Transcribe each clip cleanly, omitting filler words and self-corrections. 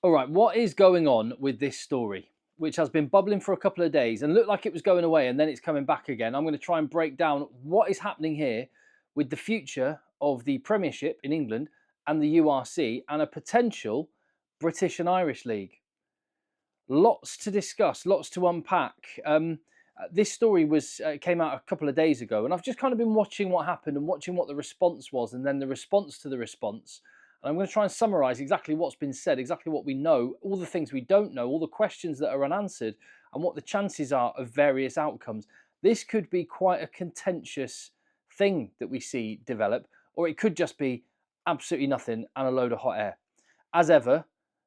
All right, what is going on with this story, which has been bubbling for a couple of days and looked like it was going away and then it's coming back again? I'm going to try and break down what is happening here with the future of the Premiership in England and the URC and a potential British and Irish League. Lots to discuss, lots to unpack. This story came out a couple of days ago, and I've just kind of been watching what happened and watching what the response was, and then the response to the response. And I'm going to try and summarise exactly what's been said, exactly what we know, all the things we don't know, all the questions that are unanswered, and what the chances are of various outcomes. This could be quite a contentious thing that we see develop, or it could just be absolutely nothing and a load of hot air. As ever,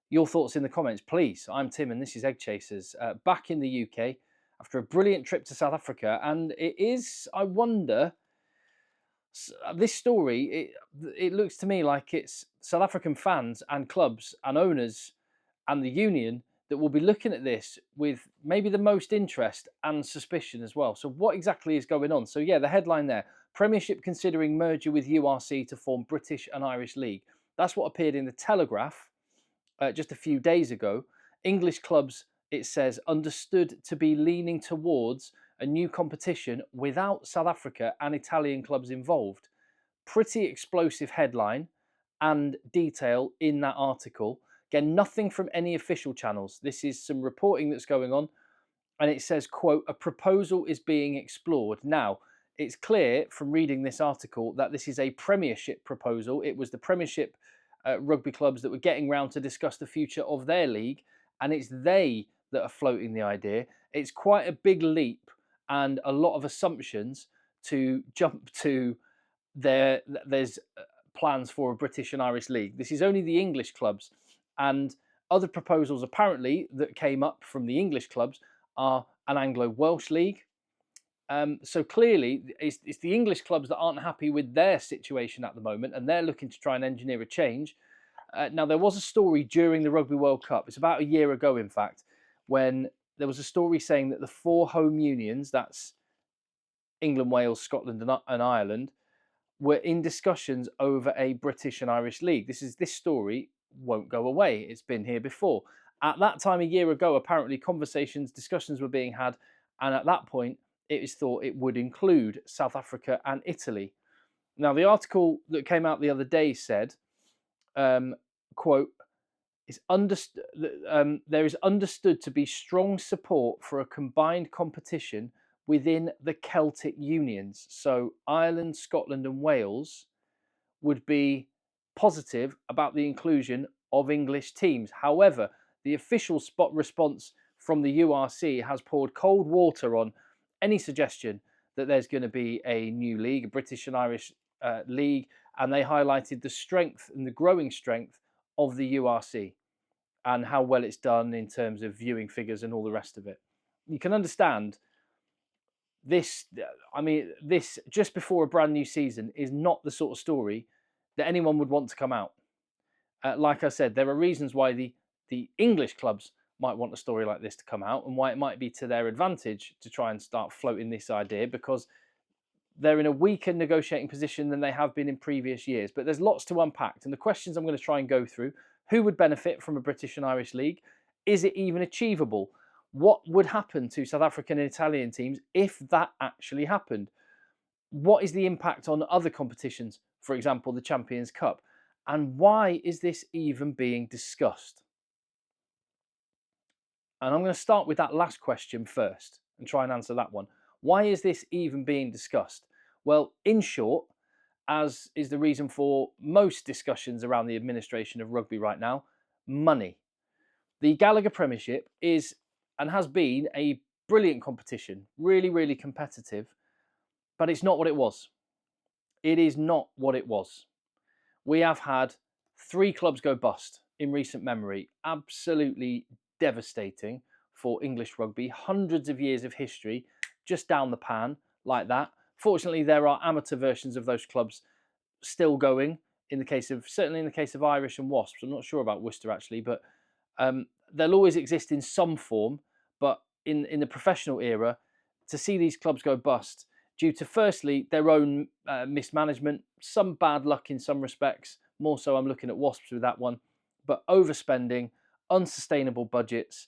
your thoughts in the comments, please. I'm Tim and this is Egg Chasers, back in the UK after a brilliant trip to South Africa. And it is, I wonder, this story, it looks to me like it's South African fans and clubs and owners and the union that will be looking at this with maybe the most interest and suspicion as well. So what exactly is going on? So yeah, the headline there, Premiership considering merger with URC to form British and Irish League. That's what appeared in the Telegraph just a few days ago. English clubs, it says, understood to be leaning towards a new competition without South Africa and Italian clubs involved. Pretty explosive headline and detail in that article. Again, nothing from any official channels. This is some reporting that's going on. And it says, quote, a proposal is being explored. Now, it's clear from reading this article that this is a Premiership proposal. It was the Premiership rugby clubs that were getting round to discuss the future of their league, and it's they that are floating the idea. It's quite a big leap and a lot of assumptions to jump to there's plans for a British and Irish League. This is only the English clubs, and other proposals apparently that came up from the English clubs are an Anglo-Welsh League. So clearly, it's the English clubs that aren't happy with their situation at the moment, and they're looking to try and engineer a change. Now, there was a story during the Rugby World Cup, it's about a year ago, in fact, when there was a story saying that the four home unions, that's England, Wales, Scotland, and Ireland, were in discussions over a British and Irish League. This story won't go away. It's been here before. At that time, a year ago, apparently discussions were being had, and at that point, it was thought it would include South Africa and Italy. Now, the article that came out the other day said, quote, there is understood to be strong support for a combined competition within the Celtic unions. So Ireland, Scotland and Wales would be positive about the inclusion of English teams. However, the official response from the URC has poured cold water on any suggestion that there's going to be a new league, a British and Irish league, and they highlighted the strength and the growing strength of the URC and how well it's done in terms of viewing figures and all the rest of it. You can understand this, this just before a brand new season is not the sort of story that anyone would want to come out. Like I said, there are reasons why the English clubs might want a story like this to come out and why it might be to their advantage to try and start floating this idea, because they're in a weaker negotiating position than they have been in previous years. But there's lots to unpack, and the questions I'm going to try and go through: who would benefit from a British and Irish league? Is it even achievable? What would happen to South African and Italian teams if that actually happened? What is the impact on other competitions, for example, the Champions Cup? And why is this even being discussed? And I'm going to start with that last question first and try and answer that one. Why is this even being discussed? Well, in short, as is the reason for most discussions around the administration of rugby right now, money. The Gallagher Premiership is and has been a brilliant competition, really, really competitive, but it's not what it was. It is not what it was. We have had 3 clubs go bust in recent memory. Absolutely devastating for English rugby. Hundreds of years of history just down the pan like that. Fortunately, there are amateur versions of those clubs still going. Certainly in the case of Irish and Wasps. I'm not sure about Worcester actually, but they'll always exist in some form. But in the professional era, to see these clubs go bust due to, firstly, their own mismanagement, some bad luck in some respects. More so, I'm looking at Wasps with that one. But overspending, unsustainable budgets.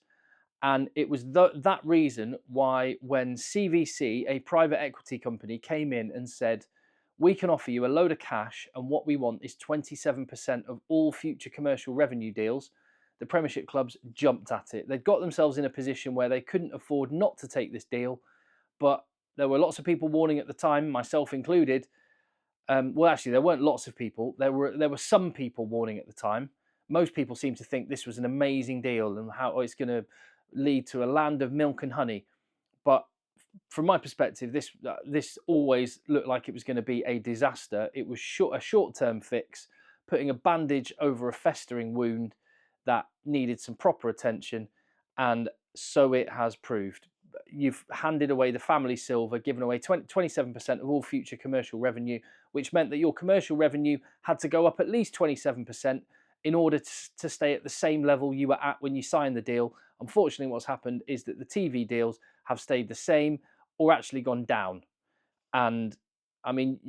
And it was that reason why, when CVC, a private equity company, came in and said, we can offer you a load of cash, and what we want is 27% of all future commercial revenue deals, the Premiership clubs jumped at it. They'd got themselves in a position where they couldn't afford not to take this deal, but there were lots of people warning at the time, myself included. Well, actually, there weren't lots of people. There were some people warning at the time. Most people seemed to think this was an amazing deal and how it's going to lead to a land of milk and honey. But from my perspective, this always looked like it was going to be a disaster. It was a short-term fix, putting a bandage over a festering wound that needed some proper attention, and so it has proved. You've handed away the family silver, given away 27% of all future commercial revenue, which meant that your commercial revenue had to go up at least 27% in order to stay at the same level you were at when you signed the deal. Unfortunately, what's happened is that the TV deals have stayed the same or actually gone down. And I mean,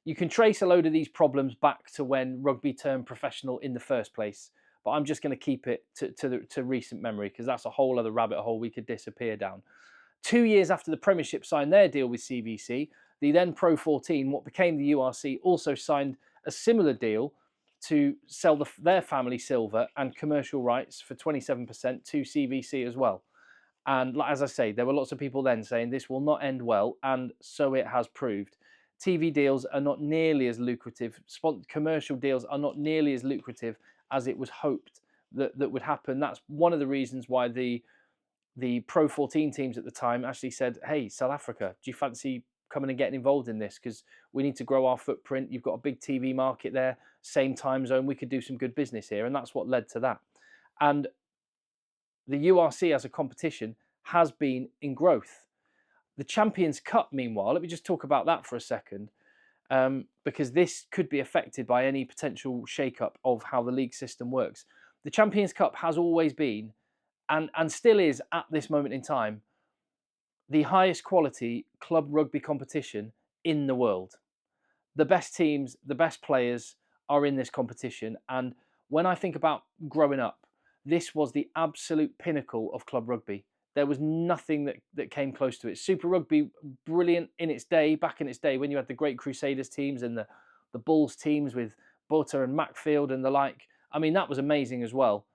you can trace a load of these problems back to when rugby turned professional in the first place. But I'm just going to keep it to recent memory, because that's a whole other rabbit hole we could disappear down. 2 years after the Premiership signed their deal with CVC, the then Pro 14, what became the URC, also signed a similar deal to sell their family silver and commercial rights for 27% to CVC as well. And as I say, there were lots of people then saying this will not end well, and so it has proved. TV deals are not nearly as lucrative. Commercial deals are not nearly as lucrative as it was hoped that would happen. That's one of the reasons why the Pro 14 teams at the time actually said, hey, South Africa, do you fancy coming and getting involved in this? Because we need to grow our footprint. You've got a big TV market there, same time zone. We could do some good business here. And that's what led to that. And the URC as a competition has been in growth. The Champions Cup, meanwhile, let me just talk about that for a second, because this could be affected by any potential shake-up of how the league system works. The Champions Cup has always been, and still is at this moment in time, the highest quality club rugby competition in the world. The best teams, the best players are in this competition. And when I think about growing up, this was the absolute pinnacle of club rugby. There was nothing that came close to it. Super Rugby, brilliant in its day, back in its day, when you had the great Crusaders teams and the Bulls teams with Butter and Macfield and the like. I mean, that was amazing as well.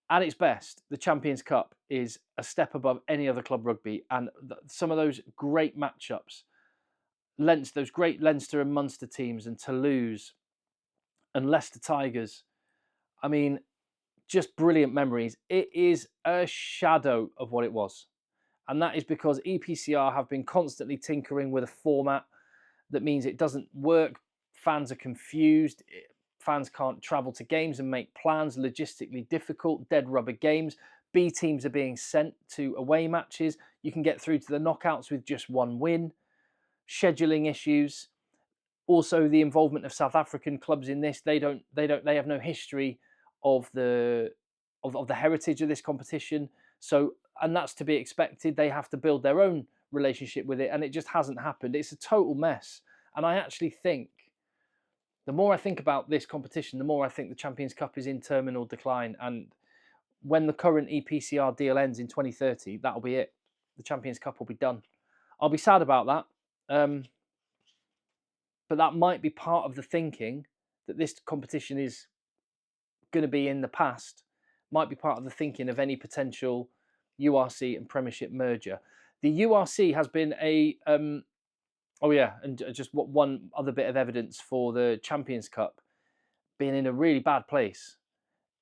At its best, the Champions Cup is a step above any other club rugby. And some of those great matchups, those great Leinster and Munster teams, and Toulouse and Leicester Tigers, I mean, just brilliant memories. It is a shadow of what it was. And that is because EPCR have been constantly tinkering with a format that means it doesn't work. Fans are confused. Fans can't travel to games and make plans. Logistically difficult. Dead rubber games. B teams are being sent to away matches. You can get through to the knockouts with just one win. Scheduling issues. Also, the involvement of South African clubs in this. They have no history of the heritage of this competition. So, and that's to be expected. They have to build their own relationship with it, and it just hasn't happened. It's a total mess. And I actually think, the more I think about this competition, the more I think the Champions Cup is in terminal decline. And when the current EPCR deal ends in 2030, that'll be it. The Champions Cup will be done. I'll be sad about that. But that might be part of the thinking, that this competition is going to be in the past, might be part of the thinking of any potential URC and Premiership merger. The URC has been and just one other bit of evidence for the Champions Cup being in a really bad place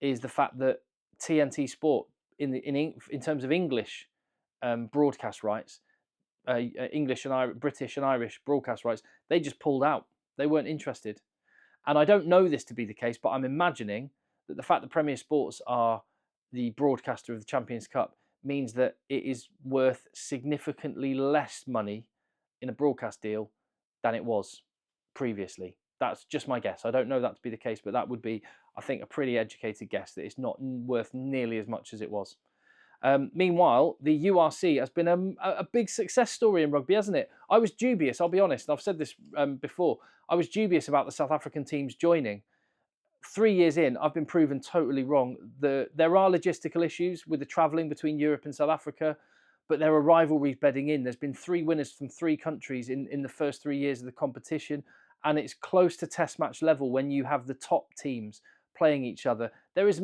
is the fact that TNT Sport, in terms of English broadcast rights, English and British and Irish broadcast rights, they just pulled out. They weren't interested. And I don't know this to be the case, but I'm imagining that the fact that Premier Sports are the broadcaster of the Champions Cup means that it is worth significantly less money in a broadcast deal than it was previously. That's just my guess. I don't know that to be the case, but that would be, I think, a pretty educated guess that it's not worth nearly as much as it was. Meanwhile, the URC has been a big success story in rugby, hasn't it? I was dubious, I'll be honest. I've said this before. I was dubious about the South African teams joining. 3 years in, I've been proven totally wrong. There are logistical issues with the travelling between Europe and South Africa, but there are rivalries bedding in. There's been 3 winners from 3 countries in the first 3 years of the competition, and it's close to test match level when you have the top teams playing each other. There's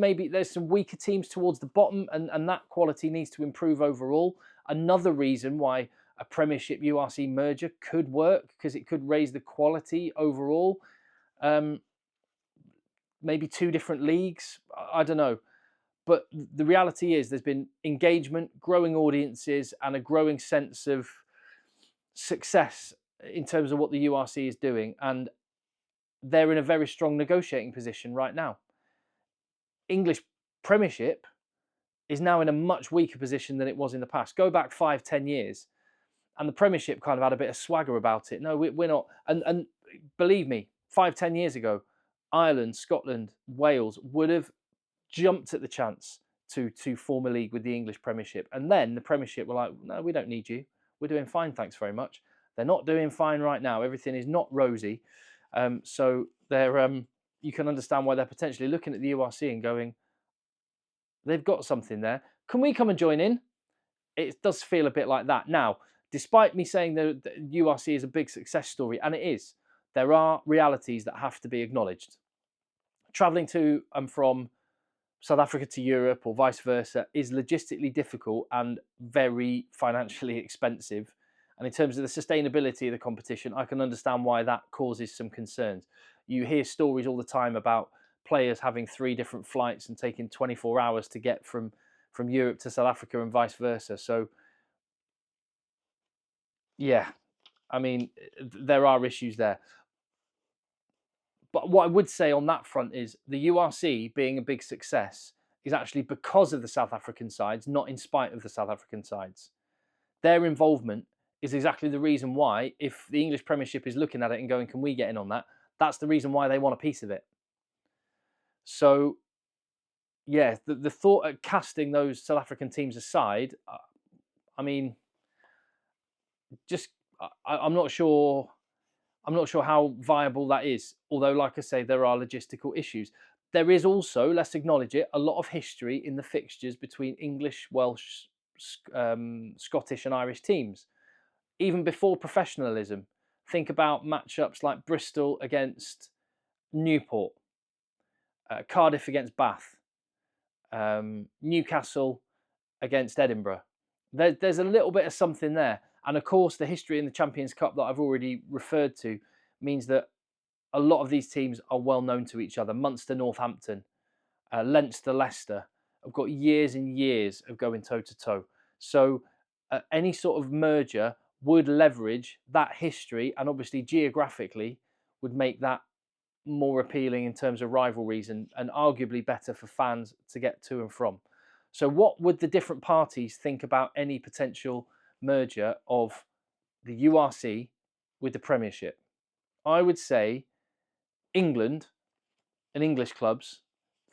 some weaker teams towards the bottom, and that quality needs to improve overall. Another reason why a Premiership URC merger could work, because it could raise the quality overall. Maybe 2 different leagues. I don't know. But the reality is there's been engagement, growing audiences, and a growing sense of success in terms of what the URC is doing. And they're in a very strong negotiating position right now. English Premiership is now in a much weaker position than it was in the past. Go back 5-10 years, and the Premiership kind of had a bit of swagger about it. No, we're not. And believe me, 5-10 years ago, Ireland, Scotland, Wales would have jumped at the chance to form a league with the English Premiership. And then the Premiership were like, no, we don't need you. We're doing fine, thanks very much. They're not doing fine right now. Everything is not rosy. So you can understand why they're potentially looking at the URC and going, they've got something there. Can we come and join in? It does feel a bit like that. Now, despite me saying the URC is a big success story, and it is, there are realities that have to be acknowledged. Travelling to and from South Africa to Europe or vice versa is logistically difficult and very financially expensive. And in terms of the sustainability of the competition, I can understand why that causes some concerns. You hear stories all the time about players having 3 different flights and taking 24 hours to get from Europe to South Africa and vice versa. So, yeah, I mean, there are issues there. But what I would say on that front is the URC being a big success is actually because of the South African sides, not in spite of the South African sides. Their involvement is exactly the reason why, if the English Premiership is looking at it and going, can we get in on that? That's the reason why they want a piece of it. So, yeah, the thought of casting those South African teams aside, I mean, just I'm not sure. I'm not sure how viable that is. Although, like I say, there are logistical issues. There is also, let's acknowledge it, a lot of history in the fixtures between English, Welsh, Scottish, and Irish teams. Even before professionalism, think about matchups like Bristol against Newport, Cardiff against Bath, Newcastle against Edinburgh. There's a little bit of something there. And of course, the history in the Champions Cup that I've already referred to means that a lot of these teams are well known to each other. Munster, Northampton, Leinster, Leicester have got years and years of going toe to toe. So any sort of merger would leverage that history, and obviously geographically would make that more appealing in terms of rivalries, and arguably better for fans to get to and from. So what would the different parties think about any potential merger of the URC with the Premiership? I would say England and English clubs,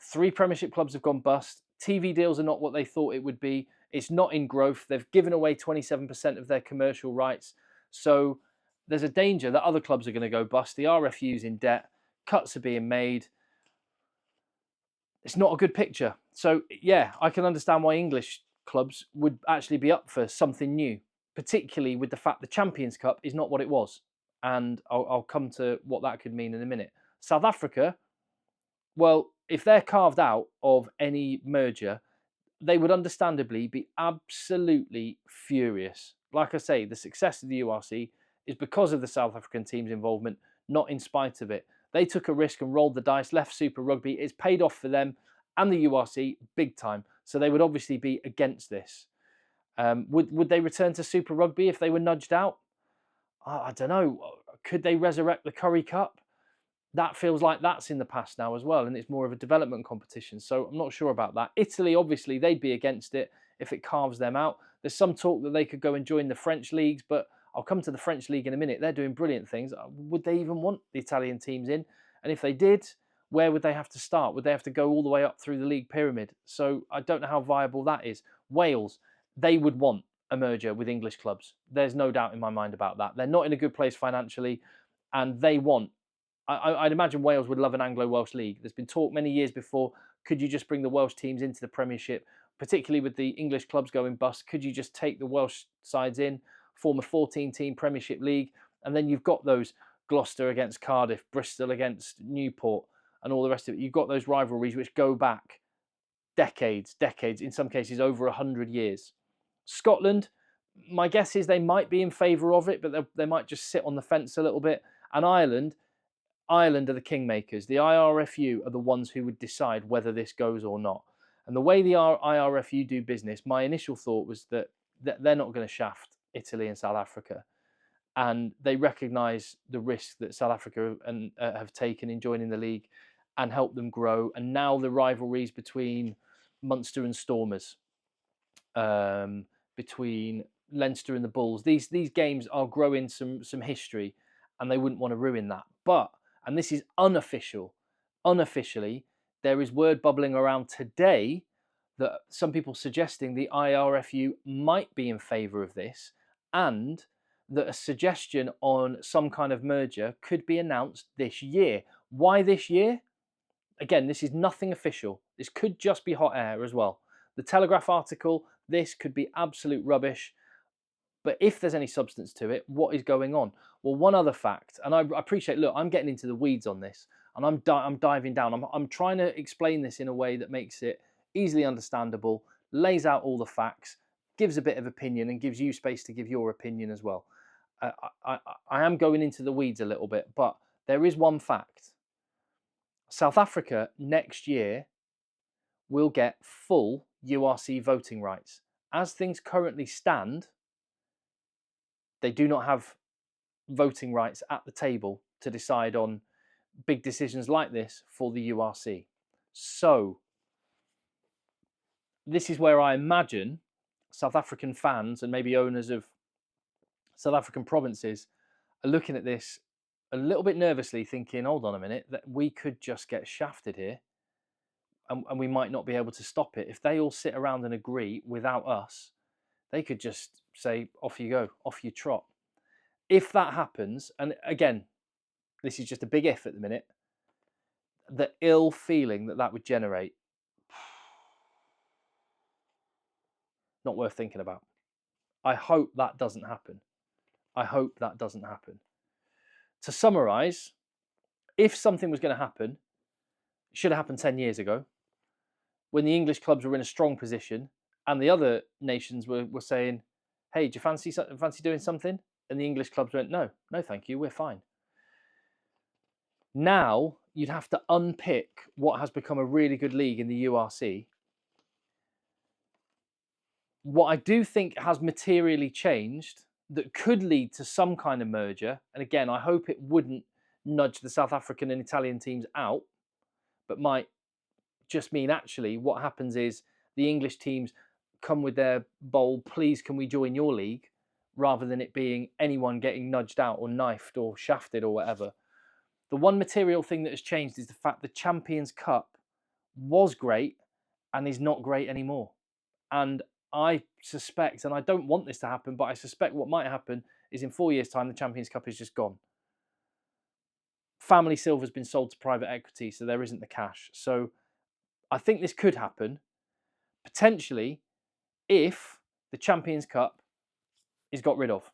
3 Premiership clubs have gone bust. TV deals are not what they thought it would be. It's not in growth. They've given away 27% of their commercial rights. So there's a danger that other clubs are going to go bust. The RFU's in debt. Cuts are being made. It's not a good picture. So, yeah, I can understand why English clubs would actually be up for something new, particularly with the fact the Champions Cup is not what it was. And I'll come to what that could mean in a minute. South Africa, well, if they're carved out of any merger, they would understandably be absolutely furious. Like I say, the success of the URC is because of the South African team's involvement, not in spite of it. They took a risk and rolled the dice, left Super Rugby. It's paid off for them and the URC big time. So they would obviously be against this. Would they return to Super Rugby if they were nudged out? I don't know. Could they resurrect the Curry Cup? That feels like that's in the past now as well, and it's more of a development competition. So I'm not sure about that. Italy, obviously, they'd be against it if it carves them out. There's some talk that they could go and join the French leagues, but I'll come to the French league in a minute. They're doing brilliant things. Would they even want the Italian teams in? And if they did, where would they have to start? Would they have to go all the way up through the league pyramid? So I don't know how viable that is. Wales, they would want a merger with English clubs. There's no doubt in my mind about that. They're not in a good place financially, and they want I'd imagine Wales would love an Anglo-Welsh league. There's been talk many years before, could you just bring the Welsh teams into the Premiership, particularly with the English clubs going bust? Could you just take the Welsh sides in, form a 14-team Premiership league, and then you've got those Gloucester against Cardiff, Bristol against Newport, and all the rest of it. You've got those rivalries which go back decades, in some cases over 100 years. Scotland, my guess is they might be in favour of it, but they might just sit on the fence a little bit. And Ireland are the kingmakers. The IRFU are the ones who would decide whether this goes or not. And the way the IRFU do business, my initial thought was that they're not going to shaft Italy and South Africa. And they recognise the risk that South Africa have taken in joining the league and help them grow. And now the rivalries between Munster and Stormers, between Leinster and the Bulls, these games are growing some history, and they wouldn't want to ruin that. But, and this is unofficially, there is word bubbling around today that some people suggesting the IRFU might be in favour of this, and that a suggestion on some kind of merger could be announced this year. Why this year? Again, this is nothing official. This could just be hot air as well. The Telegraph article, this could be absolute rubbish. But if there's any substance to it, what is going on? Well, one other fact, and I appreciate, look, I'm getting into the weeds on this, and I'm diving down. I'm trying to explain this in a way that makes it easily understandable, lays out all the facts, gives a bit of opinion, and gives you space to give your opinion as well. I am going into the weeds a little bit, but there is one fact. South Africa next year will get full URC voting rights. As things currently stand, they do not have voting rights at the table to decide on big decisions like this for the URC. So this is where I imagine South African fans and maybe owners of South African provinces are looking at this a little bit nervously, thinking, hold on a minute, that we could just get shafted here, and we might not be able to stop it. If they all sit around and agree without us, they could just say, off you go, off you trot. If that happens, and again, this is just a big if at the minute, the ill feeling that would generate, not worth thinking about. I hope that doesn't happen. To summarise, if something was going to happen, it should have happened 10 years ago, when the English clubs were in a strong position and the other nations were saying, hey, do you fancy doing something? And the English clubs went, no, thank you, we're fine. Now you'd have to unpick what has become a really good league in the URC. What I do think has materially changed that could lead to some kind of merger, and again, I hope it wouldn't nudge the South African and Italian teams out, but might just mean actually what happens is the English teams come with their bold, please can we join your league, rather than it being anyone getting nudged out or knifed or shafted or whatever. The one material thing that has changed is the fact the Champions Cup was great and is not great anymore. And I suspect, and I don't want this to happen, but I suspect what might happen is in 4 years' time, the Champions Cup is just gone. Family Silver's been sold to private equity, so there isn't the cash. So I think this could happen, potentially, if the Champions Cup is got rid of.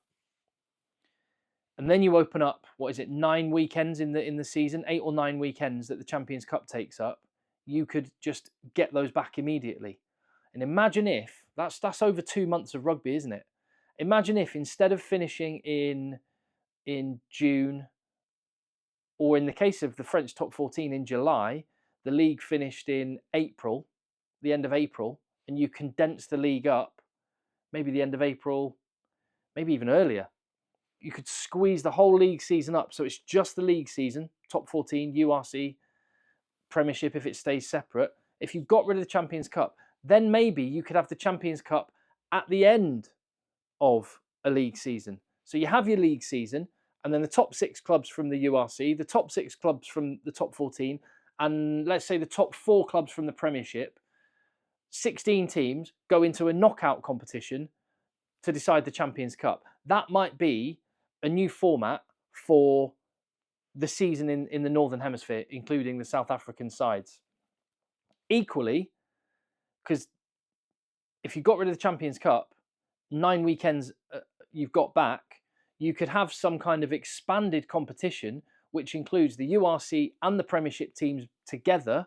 And then you open up, 9 weekends in the season, 8 or 9 weekends that the Champions Cup takes up. You could just get those back immediately. And imagine if, that's over 2 months of rugby, isn't it? Imagine if instead of finishing in June, or in the case of the French top 14 in July, the league finished in April, the end of April, and you condense the league up, maybe the end of April, maybe even earlier. You could squeeze the whole league season up, so it's just the league season, top 14, URC, Premiership if it stays separate. If you got rid of the Champions Cup, then maybe you could have the Champions Cup at the end of a league season. So you have your league season, and then the top 6 clubs from the URC, the top 6 clubs from the top 14, and let's say the top 4 clubs from the Premiership. 16 teams go into a knockout competition to decide the Champions Cup. That might be a new format for the season in the Northern Hemisphere, including the South African sides. Equally, because if you got rid of the Champions Cup, 9 weekends you've got back, you could have some kind of expanded competition, which includes the URC and the Premiership teams together,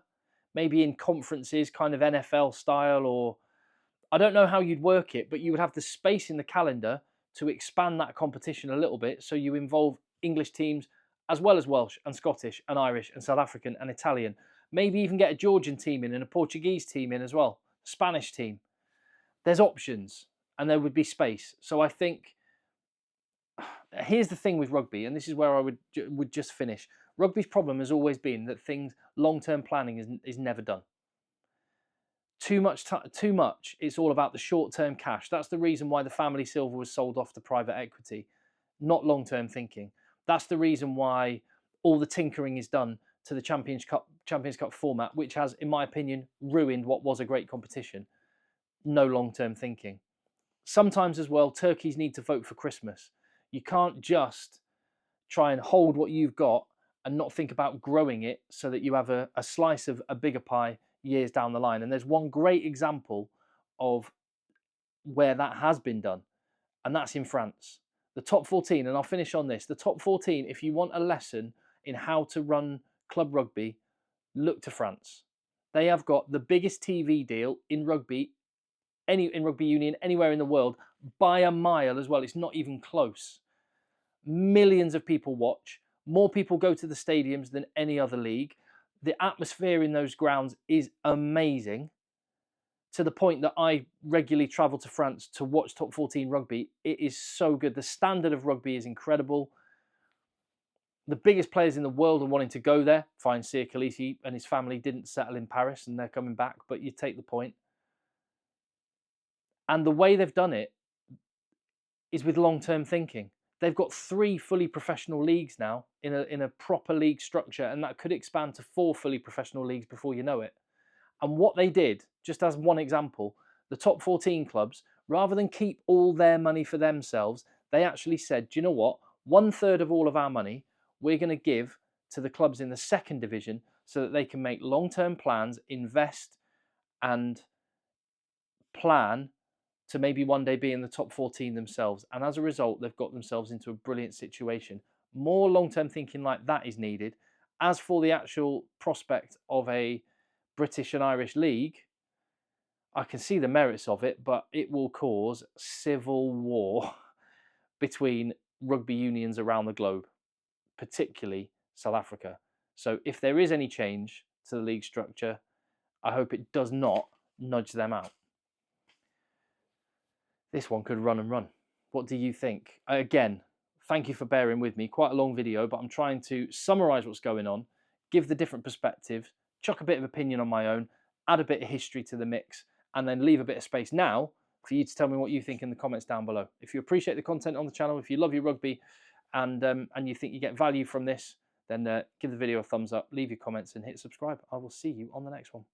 maybe in conferences, kind of NFL style, or I don't know how you'd work it, but you would have the space in the calendar to expand that competition a little bit, so you involve English teams as well as Welsh and Scottish and Irish and South African and Italian. Maybe even get a Georgian team in and a Portuguese team in as well, Spanish team. There's options and there would be space. So I think here's the thing with rugby, and this is where I would just finish. Rugby's problem has always been that long-term planning is never done. Too much. It's all about the short-term cash. That's the reason why the family silver was sold off to private equity, not long-term thinking. That's the reason why all the tinkering is done to the Champions Cup format, which has, in my opinion, ruined what was a great competition. No long-term thinking. Sometimes as well, turkeys need to vote for Christmas. You can't just try and hold what you've got and not think about growing it so that you have a slice of a bigger pie years down the line. And there's one great example of where that has been done, and that's in France. The top 14, and I'll finish on this, the top 14, if you want a lesson in how to run club rugby, look to France. They have got the biggest TV deal in rugby, in rugby union, anywhere in the world, by a mile as well. It's not even close. Millions of people watch. More people go to the stadiums than any other league. The atmosphere in those grounds is amazing, to the point that I regularly travel to France to watch top 14 rugby. It is so good. The standard of rugby is incredible. The biggest players in the world are wanting to go there. Fine, Siya Kolisi and his family didn't settle in Paris and they're coming back, but you take the point. And the way they've done it is with long-term thinking. They've got 3 fully professional leagues now in a proper league structure, and that could expand to 4 fully professional leagues before you know it. And what they did, just as one example, the top 14 clubs, rather than keep all their money for themselves, they actually said, do you know what? 1/3 of all of our money, we're going to give to the clubs in the second division so that they can make long-term plans, invest and plan to maybe one day be in the top 14 themselves. And as a result, they've got themselves into a brilliant situation. More long-term thinking like that is needed. As for the actual prospect of a British and Irish league, I can see the merits of it, but it will cause civil war between rugby unions around the globe, particularly South Africa. So if there is any change to the league structure, I hope it does not nudge them out. This one could run and run. What do you think? Again, thank you for bearing with me. Quite a long video, but I'm trying to summarize what's going on, give the different perspectives, chuck a bit of opinion on my own, add a bit of history to the mix, and then leave a bit of space now for you to tell me what you think in the comments down below. If you appreciate the content on the channel, if you love your rugby and you think you get value from this, then give the video a thumbs up, leave your comments and hit subscribe. I will see you on the next one.